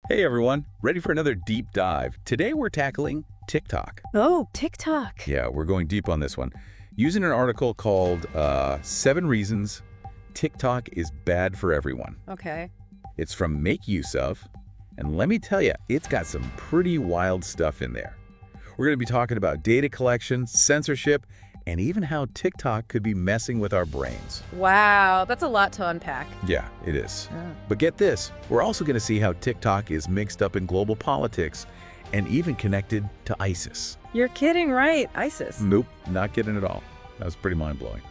Hey everyone, ready for another deep dive. Today we're tackling TikTok. Oh, TikTok. Yeah, we're going deep on this one. Using an article called 7 Reasons TikTok is Bad for Everyone. Okay. It's from Make Use Of, and let me tell you, it's got some pretty wild stuff in there. We're going to be talking about data collection, censorship, and even how TikTok could be messing with our brains. Wow, that's a lot to unpack. Yeah, it is. Yeah. But get this, we're also going to see how TikTok is mixed up in global politics and even connected to ISIS. You're kidding, right? ISIS. Nope, not kidding at all. That was pretty mind-blowing.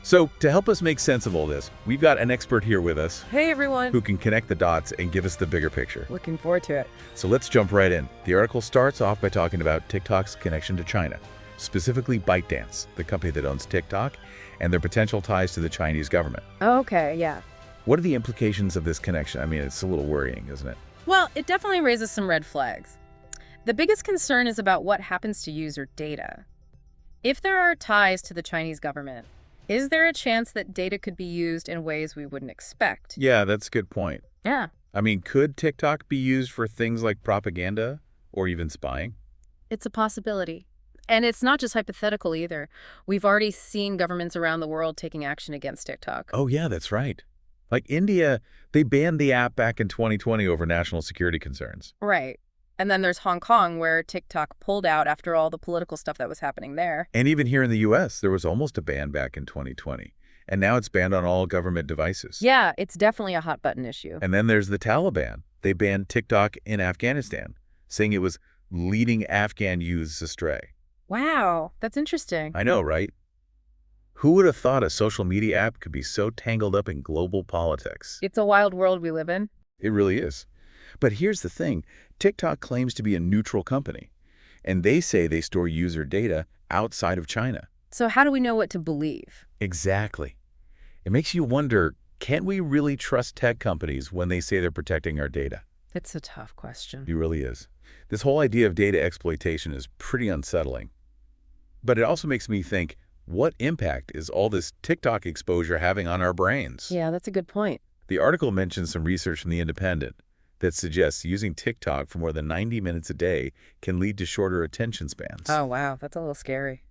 So to help us make sense of all this, we've got an expert here with us Hey, everyone. who can connect the dots and give us the bigger picture. Looking forward to it. So let's jump right in. The article starts off by talking about TikTok's connection to China, specifically ByteDance, the company that owns TikTok, and their potential ties to the Chinese government. Okay, yeah. What are the implications of this connection? I mean, it's a little worrying, isn't it? Well, it definitely raises some red flags. The biggest concern is about what happens to user data. If there are ties to the Chinese government, is there a chance that data could be used in ways we wouldn't expect? Yeah, that's a good point. Yeah. I mean, could TikTok be used for things like propaganda or even spying? It's a possibility. And it's not just hypothetical either. We've already seen governments around the world taking action against TikTok. Oh, yeah, that's right. Like India, they banned the app back in 2020 over national security concerns. Right. And then there's Hong Kong, where TikTok pulled out after all the political stuff that was happening there. And even here in the US, there was almost a ban back in 2020. And now it's banned on all government devices. Yeah, it's definitely a hot button issue. And then there's the Taliban. They banned TikTok in Afghanistan, saying it was leading Afghan youths astray. Wow, that's interesting. I know, right? Who would have thought a social media app could be so tangled up in global politics? It's a wild world we live in. It really is. But here's the thing. TikTok claims to be a neutral company, and they say they store user data outside of China. So how do we know what to believe? Exactly. It makes you wonder, can we really trust tech companies when they say they're protecting our data? It's a tough question. It really is. This whole idea of data exploitation is pretty unsettling. But it also makes me think, what impact is all this TikTok exposure having on our brains? Yeah, that's a good point. The article mentions some research from The Independent that suggests using TikTok for more than 90 minutes a day can lead to shorter attention spans. Oh, wow, that's a little scary.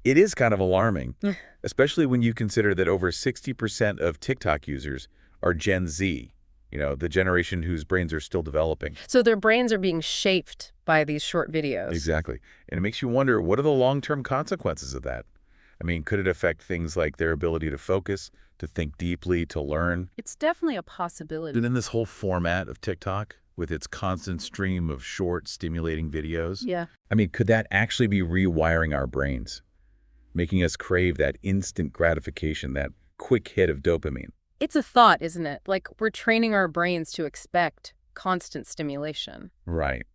It is kind of alarming, especially when you consider that over 60% of TikTok users are Gen Z, the generation whose brains are still developing. So their brains are being shaped by these short videos. Exactly. And it makes you wonder, what are the long-term consequences of that? I mean, could it affect things like their ability to focus, to think deeply, to learn? It's definitely a possibility. And in this whole format of TikTok, with its constant stream of short, stimulating videos, Yeah. I mean, could that actually be rewiring our brains, making us crave that instant gratification, that quick hit of dopamine? It's a thought, isn't it? Like we're training our brains to expect constant stimulation. Right.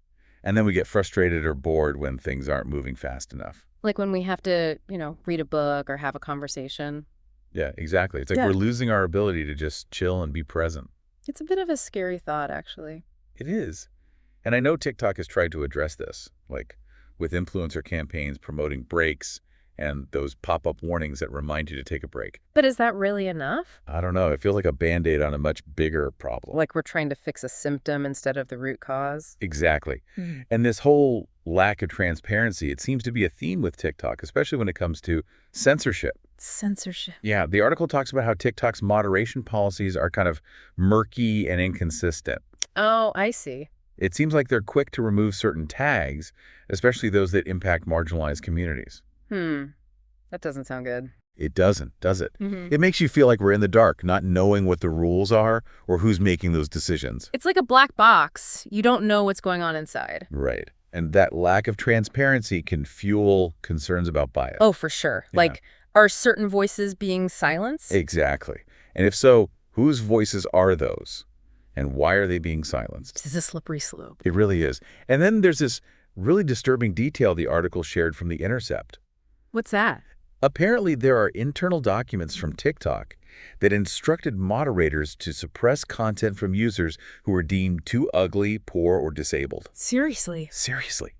And then we get frustrated or bored when things aren't moving fast enough. Like when we have to, read a book or have a conversation. Yeah, exactly. It's like Yeah. we're losing our ability to just chill and be present. It's a bit of a scary thought, actually. It is. And I know TikTok has tried to address this, like with influencer campaigns promoting breaks and those pop-up warnings that remind you to take a break. But is that really enough? I don't know. It feels like a Band-Aid on a much bigger problem. Like we're trying to fix a symptom instead of the root cause? Exactly. And this whole lack of transparency, it seems to be a theme with TikTok, especially when it comes to censorship. Censorship. Yeah, the article talks about how TikTok's moderation policies are kind of murky and inconsistent. Oh, I see. It seems like they're quick to remove certain tags, especially those that impact marginalized communities. That doesn't sound good. It doesn't, does it? Mm-hmm. It makes you feel like we're in the dark, not knowing what the rules are or who's making those decisions. It's like a black box. You don't know what's going on inside. Right. And that lack of transparency can fuel concerns about bias. Oh, for sure. Yeah. Like, are certain voices being silenced? Exactly. And if so, whose voices are those? And why are they being silenced? This is a slippery slope. It really is. And then there's this really disturbing detail the article shared from The Intercept. What's that? Apparently, there are internal documents from TikTok that instructed moderators to suppress content from users who were deemed too ugly, poor, or disabled. Seriously? Seriously.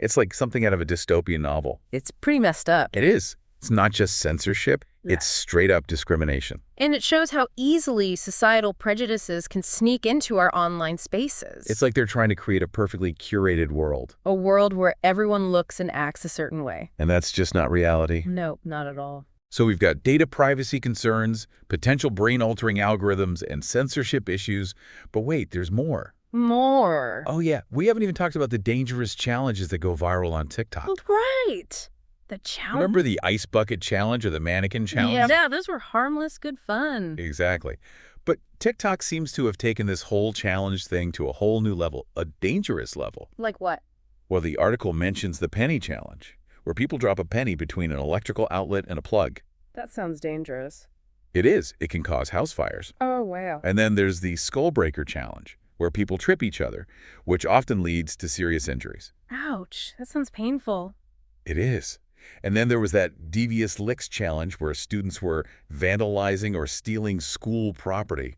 It's like something out of a dystopian novel. It's pretty messed up. It is. It's not just censorship. It's straight up discrimination. And it shows how easily societal prejudices can sneak into our online spaces. It's like they're trying to create a perfectly curated world. A world where everyone looks and acts a certain way. And that's just not reality. Nope, not at all. So we've got data privacy concerns, potential brain-altering algorithms, and censorship issues. But wait, there's more. More. Oh yeah, we haven't even talked about the dangerous challenges that go viral on TikTok. Oh, right. The challenge. Remember the ice bucket challenge or the mannequin challenge? Yeah, those were harmless, good fun. Exactly. But TikTok seems to have taken this whole challenge thing to a whole new level, a dangerous level. Like what? Well, the article mentions the penny challenge, where people drop a penny between an electrical outlet and a plug. That sounds dangerous. It is. It can cause house fires. Oh, wow. And then there's the skull breaker challenge, where people trip each other, which often leads to serious injuries. Ouch, that sounds painful. It is. And then there was that devious licks challenge where students were vandalizing or stealing school property.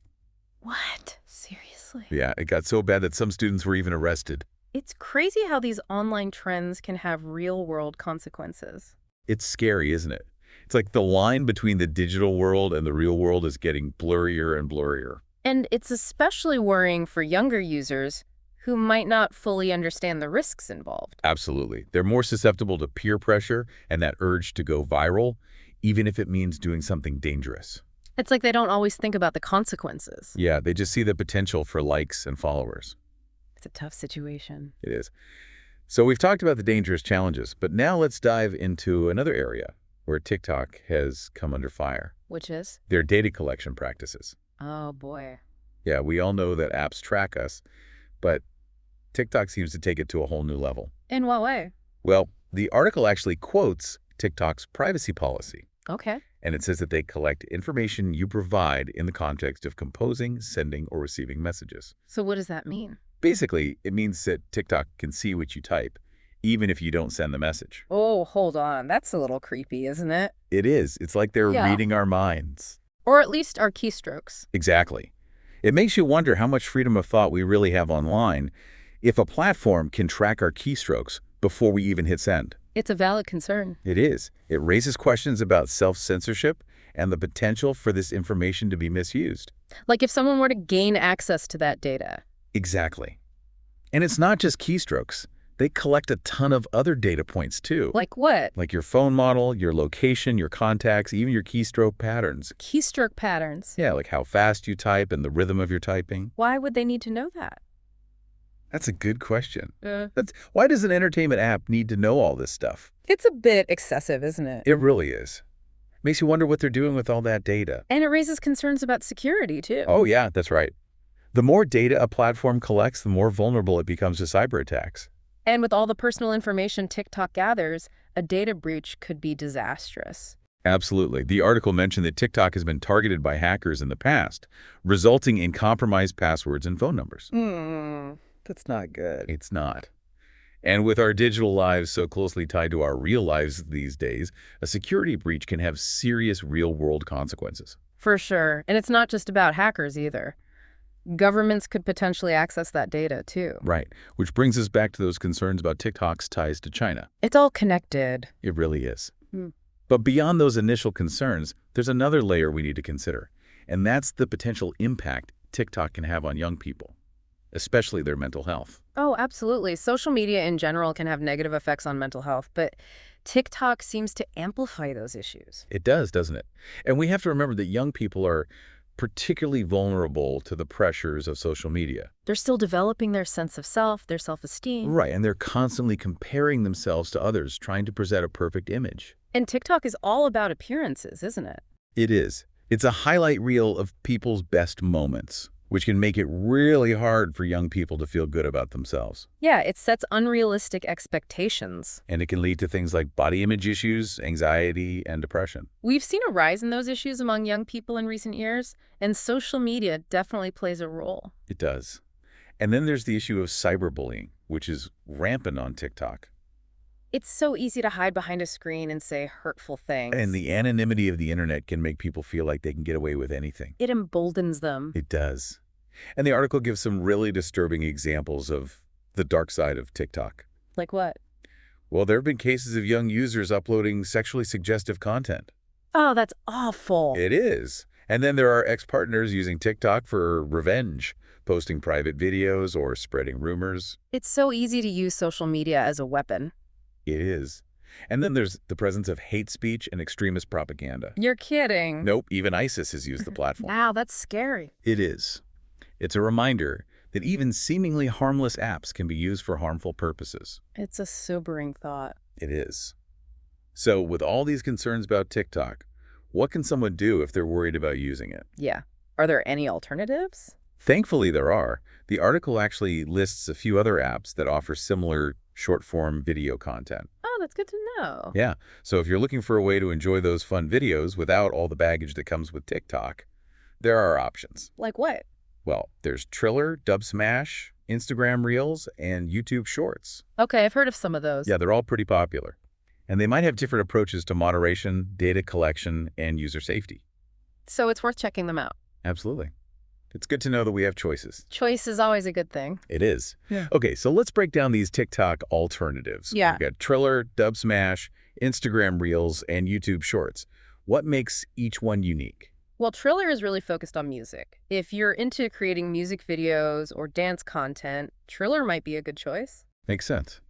What? Seriously? Yeah, it got so bad that some students were even arrested. It's crazy how these online trends can have real-world consequences. It's scary, isn't it? It's like the line between the digital world and the real world is getting blurrier and blurrier. And it's especially worrying for younger users who might not fully understand the risks involved. Absolutely. They're more susceptible to peer pressure and that urge to go viral, even if it means doing something dangerous. It's like they don't always think about the consequences. Yeah, they just see the potential for likes and followers. It's a tough situation. It is. So we've talked about the dangerous challenges, but now let's dive into another area where TikTok has come under fire. Which is? Their data collection practices. Oh, boy. Yeah, we all know that apps track us, but TikTok seems to take it to a whole new level. In what way? Well, the article actually quotes TikTok's privacy policy. Okay. And it says that they collect information you provide in the context of composing, sending, or receiving messages. So what does that mean? Basically, it means that TikTok can see what you type, even if you don't send the message. Oh, hold on. That's a little creepy, isn't it? It is. It's like they're reading our minds. Or at least our keystrokes. Exactly. It makes you wonder how much freedom of thought we really have online if a platform can track our keystrokes before we even hit send. It's a valid concern. It is. It raises questions about self-censorship and the potential for this information to be misused. Like if someone were to gain access to that data. Exactly. And it's not just keystrokes. They collect a ton of other data points too. Like what? Like your phone model, your location, your contacts, even your keystroke patterns. Keystroke patterns? Yeah, like how fast you type and the rhythm of your typing. Why would they need to know that? That's a good question. Why does an entertainment app need to know all this stuff? It's a bit excessive, isn't it? It really is. Makes you wonder what they're doing with all that data. And it raises concerns about security, too. Oh, yeah, that's right. The more data a platform collects, the more vulnerable it becomes to cyber attacks. And with all the personal information TikTok gathers, a data breach could be disastrous. Absolutely. The article mentioned that TikTok has been targeted by hackers in the past, resulting in compromised passwords and phone numbers. That's not good. It's not. And with our digital lives so closely tied to our real lives these days, a security breach can have serious real-world consequences. For sure. And it's not just about hackers either. Governments could potentially access that data, too. Right. Which brings us back to those concerns about TikTok's ties to China. It's all connected. It really is. But beyond those initial concerns, there's another layer we need to consider, and that's the potential impact TikTok can have on young people, especially their mental health. Oh, absolutely. Social media in general can have negative effects on mental health, but TikTok seems to amplify those issues. It does, doesn't it? And we have to remember that young people are particularly vulnerable to the pressures of social media. They're still developing their sense of self, their self-esteem. Right, and they're constantly comparing themselves to others, trying to present a perfect image. And TikTok is all about appearances, isn't it? It is. It's a highlight reel of people's best moments, which can make it really hard for young people to feel good about themselves. Yeah, it sets unrealistic expectations. And it can lead to things like body image issues, anxiety, and depression. We've seen a rise in those issues among young people in recent years, and social media definitely plays a role. It does. And then there's the issue of cyberbullying, which is rampant on TikTok. It's so easy to hide behind a screen and say hurtful things. And the anonymity of the internet can make people feel like they can get away with anything. It emboldens them. It does. And the article gives some really disturbing examples of the dark side of TikTok. Like what? Well, there have been cases of young users uploading sexually suggestive content. Oh, that's awful. It is. And then there are ex-partners using TikTok for revenge, posting private videos or spreading rumors. It's so easy to use social media as a weapon. It is. And then there's the presence of hate speech and extremist propaganda. You're kidding. Nope, even ISIS has used the platform. Wow, that's scary. It is. It's a reminder that even seemingly harmless apps can be used for harmful purposes. It's a sobering thought. It is. So with all these concerns about TikTok, what can someone do if they're worried about using it? Yeah. Are there any alternatives? Thankfully, there are. The article actually lists a few other apps that offer similar short-form video content. Oh, that's good to know. Yeah, so if you're looking for a way to enjoy those fun videos without all the baggage that comes with TikTok, there are options. Like what? Well, there's Triller, Dubsmash, Instagram Reels, and YouTube Shorts. Okay, I've heard of some of those. Yeah, they're all pretty popular. And they might have different approaches to moderation, data collection, and user safety. So it's worth checking them out. Absolutely. It's good to know that we have choices. Choice is always a good thing. It is. Yeah. Okay, so let's break down these TikTok alternatives. Yeah. We've got Triller, Dubsmash, Instagram Reels, and YouTube Shorts. What makes each one unique? Well, Triller is really focused on music. If you're into creating music videos or dance content, Triller might be a good choice. Makes sense.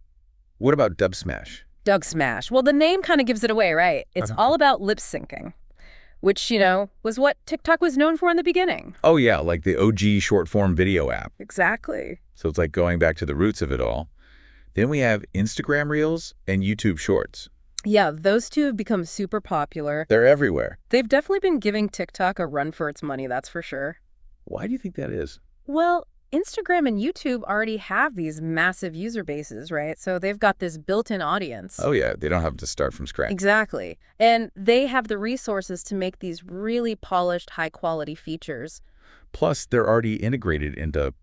What about Dubsmash? Dubsmash. Well, the name kind of gives it away, right? It's all about lip syncing, which, was what TikTok was known for in the beginning. Oh yeah, like the OG short-form video app. Exactly. So it's like going back to the roots of it all. Then we have Instagram Reels and YouTube Shorts. Yeah, those two have become super popular. They're everywhere. They've definitely been giving TikTok a run for its money, that's for sure. Why do you think that is? Well, Instagram and YouTube already have these massive user bases, right? So they've got this built-in audience. Oh yeah, they don't have to start from scratch. Exactly. And they have the resources to make these really polished, high-quality features. Plus, they're already integrated into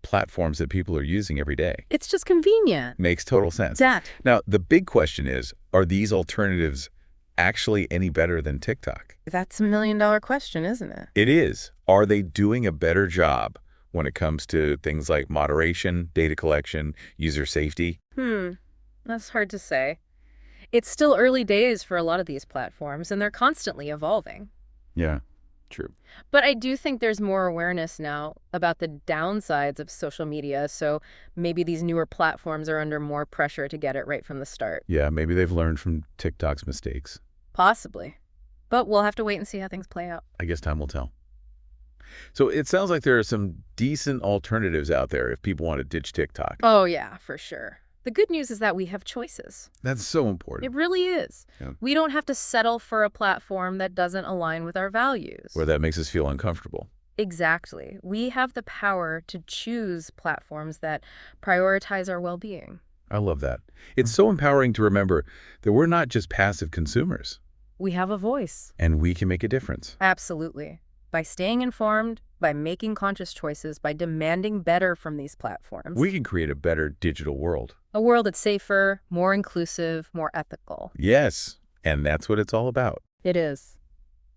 platforms that people are using every day. It's just convenient. Makes total sense. That. Now, the big question is, are these alternatives actually any better than TikTok? That's $1 million question, isn't it? It is. Are they doing a better job when it comes to things like moderation, data collection, user safety? That's hard to say. It's still early days for a lot of these platforms, and they're constantly evolving. Yeah, true. But I do think there's more awareness now about the downsides of social media, so maybe these newer platforms are under more pressure to get it right from the start. Yeah, maybe they've learned from TikTok's mistakes. Possibly. But we'll have to wait and see how things play out. I guess time will tell. So it sounds like there are some decent alternatives out there if people want to ditch TikTok. Oh, yeah, for sure. The good news is that we have choices. That's so important. It really is. Yeah. We don't have to settle for a platform that doesn't align with our values. Where that makes us feel uncomfortable. Exactly. We have the power to choose platforms that prioritize our well-being. I love that. It's so empowering to remember that we're not just passive consumers. We have a voice. And we can make a difference. Absolutely. By staying informed, by making conscious choices, by demanding better from these platforms. We can create a better digital world. A world that's safer, more inclusive, more ethical. Yes, and that's what it's all about. It is.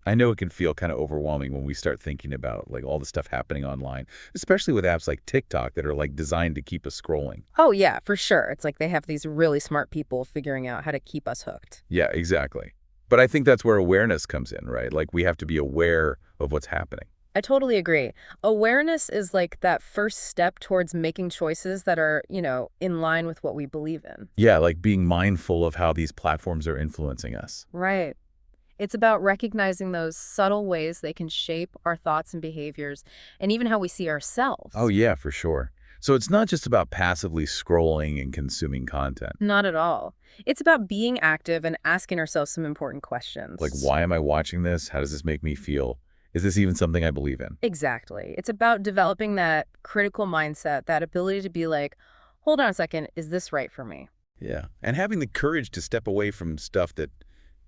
I know it can feel kind of overwhelming when we start thinking about like all the stuff happening online, especially with apps like TikTok that are like designed to keep us scrolling. Oh, yeah, for sure. It's like they have these really smart people figuring out how to keep us hooked. Yeah, exactly. But I think that's where awareness comes in, right? Like we have to be aware of what's happening. I totally agree. Awareness is like that first step towards making choices that are, in line with what we believe in. Yeah, like being mindful of how these platforms are influencing us. Right. It's about recognizing those subtle ways they can shape our thoughts and behaviors, and even how we see ourselves. Oh, yeah, for sure. So it's not just about passively scrolling and consuming content. Not at all. It's about being active and asking ourselves some important questions. Like, why am I watching this? How does this make me feel? Is this even something I believe in? Exactly. It's about developing that critical mindset, that ability to be like, hold on a second, is this right for me? Yeah. And having the courage to step away from stuff that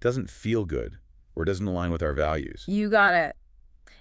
doesn't feel good or doesn't align with our values. You got it.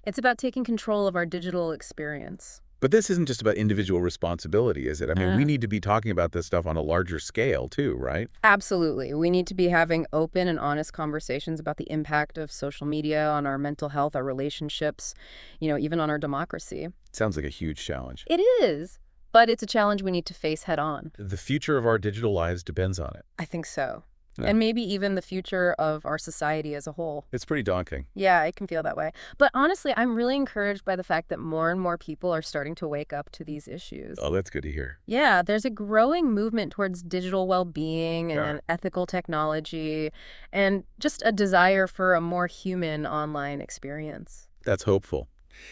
It's about taking control of our digital experience. But this isn't just about individual responsibility, is it? I mean, we need to be talking about this stuff on a larger scale too, right? Absolutely. We need to be having open and honest conversations about the impact of social media on our mental health, our relationships, even on our democracy. Sounds like a huge challenge. It is, but it's a challenge we need to face head on. The future of our digital lives depends on it. I think so. Yeah. and maybe even the future of our society as a whole. It's pretty daunting. Yeah, it can feel that way. But honestly, I'm really encouraged by the fact that more and more people are starting to wake up to these issues. Oh, that's good to hear. Yeah, there's a growing movement towards digital well-being Yeah. and ethical technology, and just a desire for a more human online experience. That's hopeful.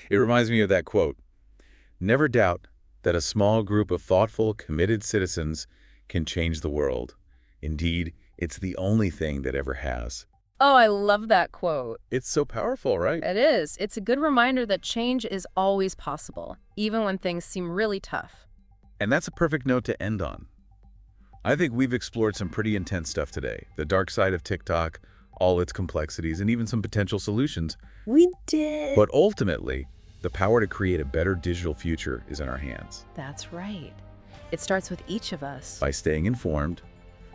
It reminds me of that quote, "Never doubt that a small group of thoughtful, committed citizens can change the world. Indeed, it's the only thing that ever has." Oh, I love that quote. It's so powerful, right? It is. It's a good reminder that change is always possible, even when things seem really tough. And that's a perfect note to end on. I think we've explored some pretty intense stuff today. The dark side of TikTok, all its complexities, and even some potential solutions. We did. But ultimately, the power to create a better digital future is in our hands. That's right. It starts with each of us. By staying informed,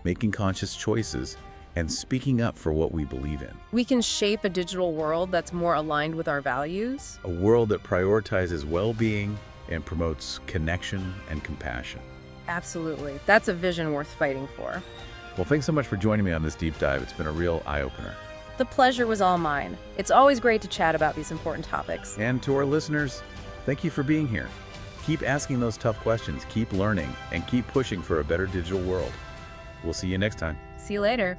making conscious choices, and speaking up for what we believe in. We can shape a digital world that's more aligned with our values. A world that prioritizes well-being and promotes connection and compassion. Absolutely. That's a vision worth fighting for. Well, thanks so much for joining me on this deep dive. It's been a real eye-opener. The pleasure was all mine. It's always great to chat about these important topics. And to our listeners, thank you for being here. Keep asking those tough questions, keep learning, and keep pushing for a better digital world. We'll see you next time. See you later.